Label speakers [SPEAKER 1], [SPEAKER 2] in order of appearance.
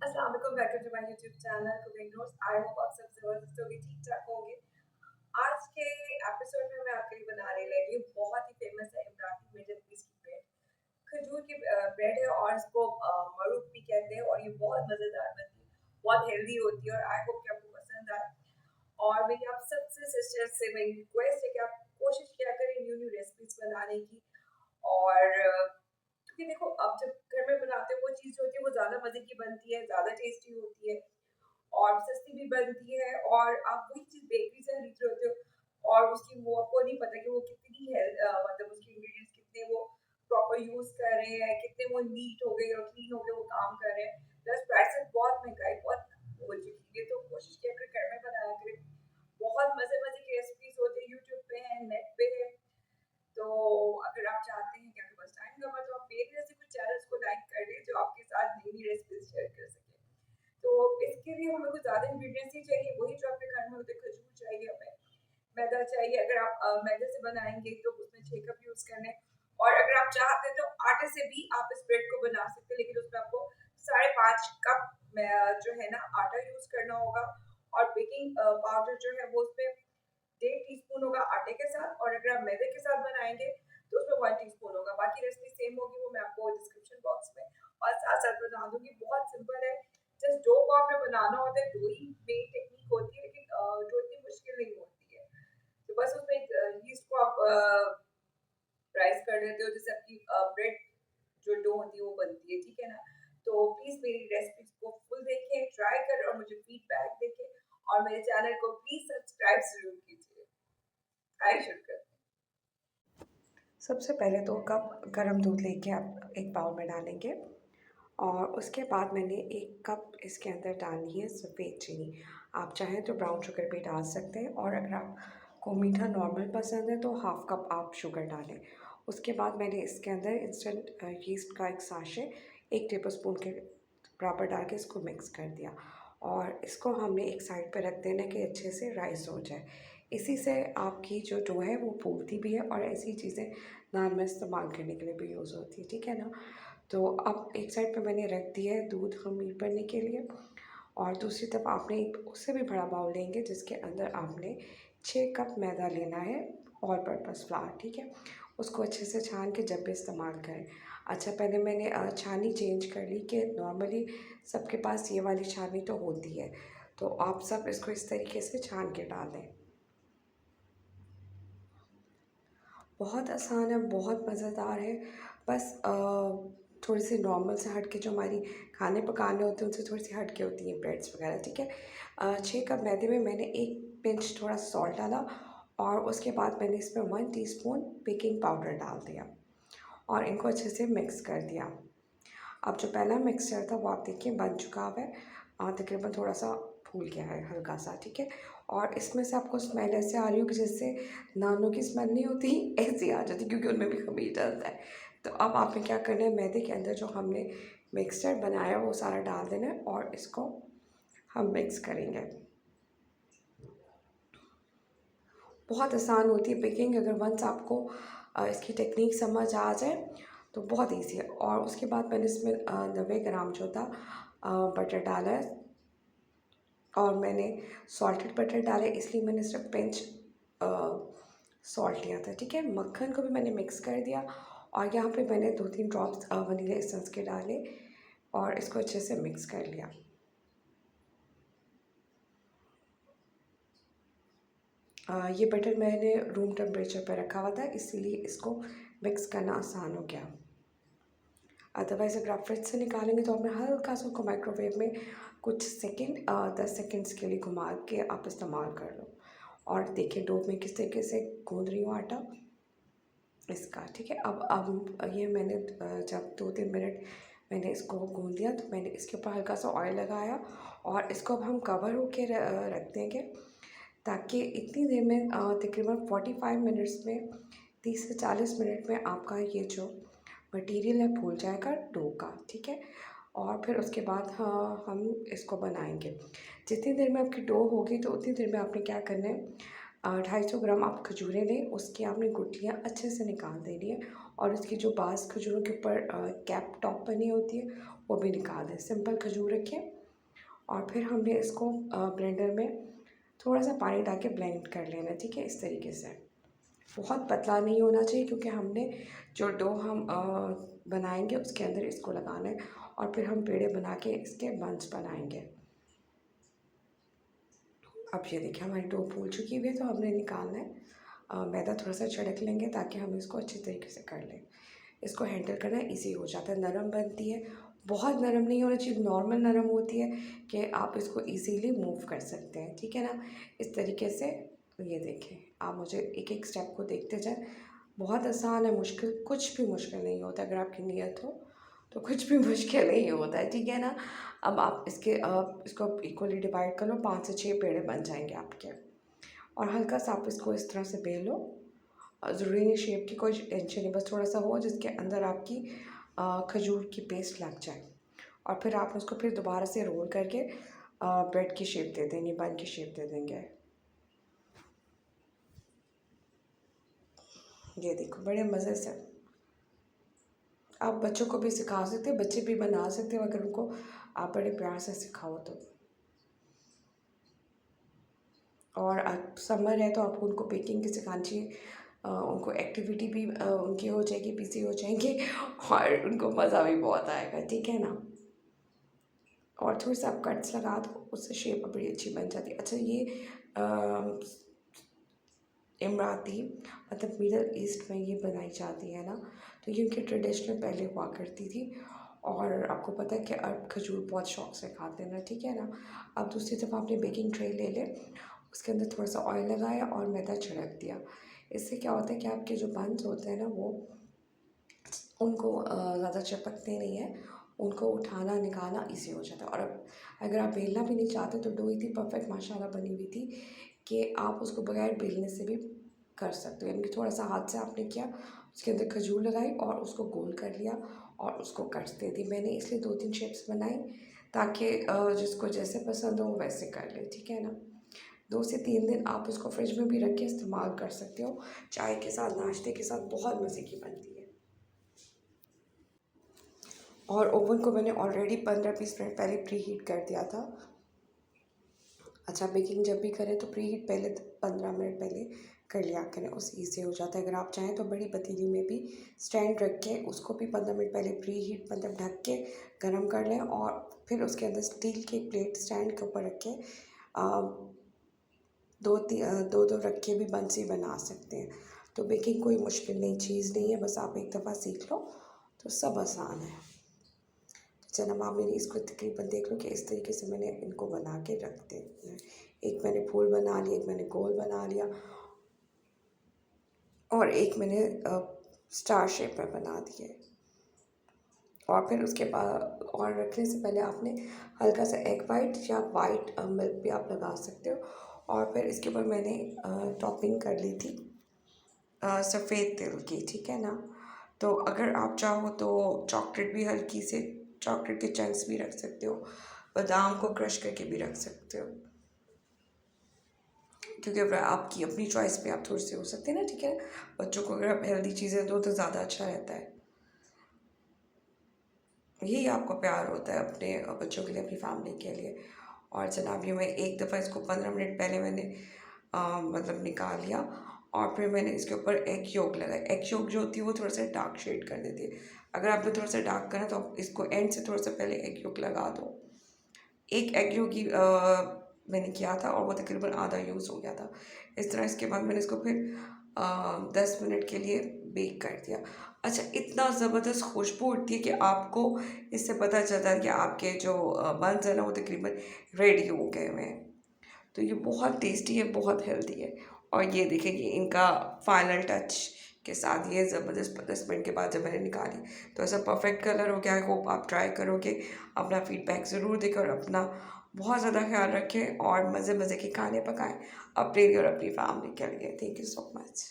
[SPEAKER 1] अस्सलाम वालेकुम, welcome to my YouTube channel cooking notes. I hope आप सब ज़बरदस्त होंगे, ठीक-ठाक होंगे। आज के एपिसोड में मैं आपके लिए बनाने लगी हूँ बहुत ही फेमस है इमरानी मिडल ईस्ट की ब्रेड। खजूर की ब्रेड है और इसको मरूक भी कहते हैं और ये बहुत मज़ेदार बनती है, बहुत हेल्दी होती है और आई होप कि आपको पसंद आए। और मेरी आप सबसे सिस्टर्स से मेरी रिक्वेस्ट है कि आप कोशिश किया करें न्यू न्यू रेसिपीज बनाने की। और क्योंकि देखो अब जब घर में बनाते हो वो चीज़ होती है वो ज़्यादा मज़े की बनती है, ज़्यादा टेस्टी होती है और सस्ती भी बनती है और आप वही चीज़ बेकरी से खरीद रहे होते हो और उसकी वो आपको नहीं पता कि वो कितनी है, मतलब उसके इंग्रेडिएंट्स कितने वो प्रॉपर यूज़ कर रहे हैं, कितने वो नीट हो गए और क्लीन हो गए वो काम कर रहे हैं। प्लस प्राइसेस बहुत महँगाई बहुत हो चुकी है, तो कोशिश किया करें घर में बनाया करें। बहुत मज़े-मज़े की रेसिपीज़ होती है, यूट्यूब पे है, नेट पे है। तो अगर आप चाहते हैं कि आपके पास टाइम कम है तो आप मेरे जैसे कुछ चैनल्स को लाइक कर दें जो आपके साथ नई-नई रेसिपीज़ शेयर कर सकें। तो इसके लिए हमें कुछ ज़्यादा इंग्रीडिएंट्स नहीं चाहिए, वही जो आपके घर में होते हैं, खजूर चाहिए हमें, मैदा चाहिए। अगर आप मैदे से बनाएँगे तो उसमें 6 कप यूज़ करने और अगर आप चाहते हैं तो आटे से भी आप इस ब्रेड को बना सकते हैं, लेकिन उसमें आपको साढ़े 5 कप जो है ना आटा यूज़ करना होगा और बेकिंग पाउडर जो है वो उसमें 1.5 टीस्पून होगा आटे के साथ और अगर आप मैदे के साथ बनाएँगे तो उसमें 1 टीस्पून होगा। बाकी रेसिपी सेम होगी, वो मैं आपको डिस्क्रिप्शन बॉक्स में और साथ-साथ बता दूँगी। बहुत सिंपल है, जस्ट डो को आपने बनाना होता है, डो ही मेन टेक्निक होती है, लेकिन डो इतनी मुश्किल नहीं होती है। तो बस उसमें यीस्ट को आप राइज़ कर देते हो, जिससे आपकी ब्रेड जो डो होती है वो बनती है, ठीक है ना? तो प्लीज़ मेरी रेसिपीज़ को फुल देखें, ट्राई करें और मुझे फीडबैक देखें और मेरे चैनल को प्लीज़ सब्सक्राइब ज़रूर कीजिए। आइए शुरू करते हैं।
[SPEAKER 2] सबसे पहले 2 कप गरम दूध लेके आप एक बाउल में डालेंगे और उसके बाद मैंने 1 कप इसके अंदर डालनी है सफ़ेद चीनी। आप चाहें तो ब्राउन शुगर भी डाल सकते हैं और अगर आपको मीठा नॉर्मल पसंद है तो हाफ़ कप आप शुगर डालें। उसके बाद मैंने इसके अंदर इंस्टेंट यीस्ट का एक साशे 1 टेबलस्पून के बराबर डाल के इसको मिक्स कर दिया और इसको हमने एक साइड पे रख देना है कि अच्छे से राइज़ हो जाए। इसी से आपकी जो डो है वो फूलती भी है और ऐसी चीज़ें नान में इस्तेमाल करने के लिए भी यूज़ होती है, ठीक है ना? तो अब एक साइड पे मैंने रख दिया है दूध ख़मीर बनने के लिए और दूसरी तरफ आपने एक उससे भी बड़ा बाउल लेंगे जिसके अंदर आपने 6 कप मैदा लेना है, ऑल पर्पस फ्लावर, ठीक है? उसको अच्छे से छान के जब भी इस्तेमाल करें। अच्छा, पहले मैंने छाननी चेंज कर ली कि नॉर्मली सबके पास ये वाली छाननी तो होती है, तो आप सब इसको इस तरीके से छान के डाल दें। बहुत आसान है, बहुत मज़ेदार है। बस थोड़ी-सी नॉर्मल से हट के जो हमारी खाने पकाने होते हैं, उनसे थोड़ी-सी हट के होती हैं ब्रेड्स वग़ैरह, ठीक है? 6 कप मैदे में मैंने 1 पिंच थोड़ा सॉल्ट डाला और उसके बाद मैंने इसमें 1 टीस्पून बेकिंग पाउडर डाल दिया और इनको अच्छे से मिक्स कर दिया। अब जो पहला मिक्सचर था वो आप देखिए बन चुका हुआ है, तकरीबन थोड़ा-सा फूल गया है हल्का-सा, ठीक है? और इसमें से आपको स्मेल ऐसे आ रही होगी जैसे नानों की स्मेल नहीं होती ऐसी आ जाती क्योंकि उनमें भी ख़मीर डलता है। तो अब आपने क्या करना है, मैदे के अंदर जो हमने मिक्सचर बनाया वो सारा डाल देना है और इसको हम मिक्स करेंगे। बहुत आसान होती है बेकिंग, अगर वंस आपको इसकी टेक्निक समझ आ जाए तो बहुत ईज़ी है। और उसके बाद मैंने इसमें 90 ग्राम जो था बटर डाला है और मैंने सॉल्टेड बटर डाला है, इसलिए मैंने सिर्फ पिंच सॉल्ट लिया था, ठीक है? मक्खन को भी मैंने मिक्स कर दिया और यहाँ पे मैंने 2-3 ड्रॉप्स वनीला एसेंस के डाले और इसको अच्छे से मिक्स कर लिया। ये बटर मैंने रूम टेम्परेचर पे रखा हुआ था, इसीलिए इसको मिक्स करना आसान हो गया। अदरवाइज़ अगर आप फ्रिज से निकालेंगे तो आपने हल्का सा उसको माइक्रोवेव में कुछ सेकंड 10 सेकंड्स के लिए घुमा के आप इस्तेमाल कर लो। और देखिए डो में किस तरीके से गूँध रही हूँ आटा इसका, ठीक है? अब ये मैंने जब 2-3 मिनट मैंने इसको गूँध लिया तो मैंने इसके ऊपर हल्का सा ऑयल लगाया और इसको अब हम कवर होके रख देंगे ताकि इतनी देर में तकरीबन 45 मिनट्स में 30 से 40 मिनट में आपका ये जो मटीरियल है फूल जाएगा डो का, ठीक है? और फिर उसके बाद हम इसको बनाएंगे। जितनी देर में आपकी डो होगी तो उतनी देर में आपने क्या करना है, 250 ग्राम आप खजूरें लें, उसकी आपने गुठलियाँ अच्छे से निकाल देनी है और उसकी जो बाज़ खजूरों के ऊपर कैप टॉप बनी होती है वो भी निकाल दें। सिंपल खजूर रखें और फिर हमने इसको ब्लेंडर में थोड़ा सा पानी डाल के ब्लेंड कर लेना, ठीक है, इस तरीके से। बहुत पतला नहीं होना चाहिए क्योंकि हमने जो डो हम बनाएंगे उसके अंदर इसको लगाना है और फिर हम पेड़े बना के इसके बंस बनाएंगे। अब ये देखिए हमारी डो फूल चुकी हुई है, तो हमने निकालना है। मैदा थोड़ा सा छिड़क लेंगे ताकि हम इसको अच्छी तरीके से कर लें। इसको हैंडल करना ईजी हो जाता है, नरम बनती है, बहुत नरम नहीं होना चाहिए, नॉर्मल नरम होती है कि आप इसको इजीली मूव कर सकते हैं, ठीक है ना। इस तरीके से ये देखें, आप मुझे एक एक स्टेप को देखते जाएं। बहुत आसान है, मुश्किल कुछ भी मुश्किल नहीं होता अगर आपकी नीयत हो तो कुछ भी मुश्किल नहीं होता है, ठीक है ना। अब आप इसको इक्वली डिवाइड कर लो, 5 से 6 पेड़े बन जाएंगे आपके। और हल्का सा आप इसको इस तरह से बेलो। ज़रूरी नहीं शेप की कोई टेंशन नहीं, बस थोड़ा सा हो जिसके अंदर आपकी खजूर की पेस्ट लग जाए। और फिर आप उसको फिर दोबारा से रोल करके ब्रेड की शेप दे देंगे, बन की शेप दे देंगे। ये देखो बड़े मज़े से आप बच्चों को भी सिखा सकते हैं, बच्चे भी बना सकते हैं अगर उनको आप बड़े प्यार से सिखाओ तो। और अब समर है तो आपको उनको बेकिंग की सिखानी चाहिए। उनको एक्टिविटी भी उनकी हो जाएगी, बिजी हो जाएंगे और उनको मज़ा भी बहुत आएगा, ठीक है ना। और थोड़ी सा आप कट्स लगा दो, उससे शेप बड़ी अच्छी बन जाती है। अच्छा, ये इमराती मतलब मिडल ईस्ट में ये बनाई जाती है ना, तो ये उनकी ट्रेडिशनल पहले हुआ करती थी। और आपको पता है कि अब खजूर बहुत शौक से खाते हैं ना, ठीक है ना। अब दूसरी तरफ आपने बेकिंग ट्रे ले लें, उसके अंदर थोड़ा सा ऑयल लगाया और मैदा छिड़क दिया। इससे क्या होता है कि आपके जो बंस होते हैं ना वो उनको ज़्यादा चिपकते नहीं है, उनको उठाना निकालना ईजी हो जाता है। और अब अगर आप बेलना भी नहीं चाहते तो डो इतनी परफेक्ट माशाल्लाह बनी हुई थी कि आप उसको बगैर बेलने से भी कर सकते हो। यानी कि थोड़ा सा हाथ से आपने किया, उसके अंदर खजूर लगाई और उसको गोल कर लिया और उसको कट्स दे दी। मैंने इसलिए 2-3 शेप्स बनाई ताकि जिसको जैसे पसंद हो वैसे कर ले, ठीक है ना। 2 से 3 दिन आप उसको फ्रिज में भी रख के इस्तेमाल कर सकते हो, चाय के साथ, नाश्ते के साथ बहुत मज़े की बनती है। और ओवन को मैंने ऑलरेडी 15-20 मिनट पहले प्री हीट कर दिया था। अच्छा, बेकिंग जब भी करें तो प्री हीट पहले 15 मिनट पहले कर लिया करें, उससे ईजी हो जाता है। अगर आप चाहें तो बड़ी पतीली में भी स्टैंड रख के उसको भी 15 मिनट पहले प्री हीट मतलब ढक के गर्म कर लें और फिर उसके अंदर स्टील की प्लेट स्टैंड के ऊपर रख के दो दो रख के भी बंसी बना सकते हैं। तो बेकिंग कोई मुश्किल नहीं चीज़ नहीं है, बस आप एक दफ़ा सीख लो तो सब आसान है। जन्म आप मेरी इसको तकरीबन देख लो कि इस तरीके से मैंने इनको बना के रख दिए। एक मैंने फूल बना लिया, एक मैंने गोल बना लिया और एक मैंने स्टार शेप में बना दिए। और फिर उसके बाद और रखने से पहले आपने हल्का सा एग वाइट या वाइट मिल्क भी आप लगा सकते हो। और फिर इसके ऊपर मैंने टॉपिंग कर ली थी सफ़ेद तिल की, ठीक है ना। तो अगर आप चाहो तो चॉकलेट भी हल्की से चॉकलेट के चंक्स भी रख सकते हो, बादाम को क्रश करके भी रख सकते हो, क्योंकि अगर आपकी अपनी चॉइस पे आप थोड़ी सी हो सकते हैं ना, ठीक है। बच्चों को अगर आप हेल्दी चीज़ें दो तो ज़्यादा अच्छा रहता है। यही आपको प्यार होता है अपने बच्चों के लिए, अपनी फैमिली के लिए। और जनाब ये मैं एक दफ़ा इसको 15 मिनट पहले मैंने मतलब निकाल लिया और फिर मैंने इसके ऊपर एग योक लगाया। एग योक जो होती है वो थोड़ा सा डार्क शेड कर देती है। अगर आपने थोड़ा सा डार्क करना तो आप इसको एंड से थोड़ा सा पहले एग योक लगा दो। एक एग योक ही मैंने किया था और वो तकरीबन आधा यूज़ हो गया था। इस तरह इसके बाद मैंने इसको फिर 10 मिनट के लिए बेक कर दिया। अच्छा, इतना ज़बरदस्त खुशबू उठती है कि आपको इससे पता चलता है कि आपके जो बन्स हैं ना वो तकरीबन रेडी हो गए हुए हैं। तो ये बहुत टेस्टी है, बहुत हेल्दी है। और ये देखिए कि इनका फाइनल टच के साथ ये ज़बरदस्त 10 मिनट के बाद जब मैंने निकाली तो ऐसा परफेक्ट कलर हो गया। आई होप आप ट्राई करोगे, अपना फीडबैक ज़रूर देकर और अपना बहुत ज़्यादा ख्याल रखें और मज़े मज़े के खाने पकाएं अपने लिए और अपनी फैमिली के लिए। Thank you so much.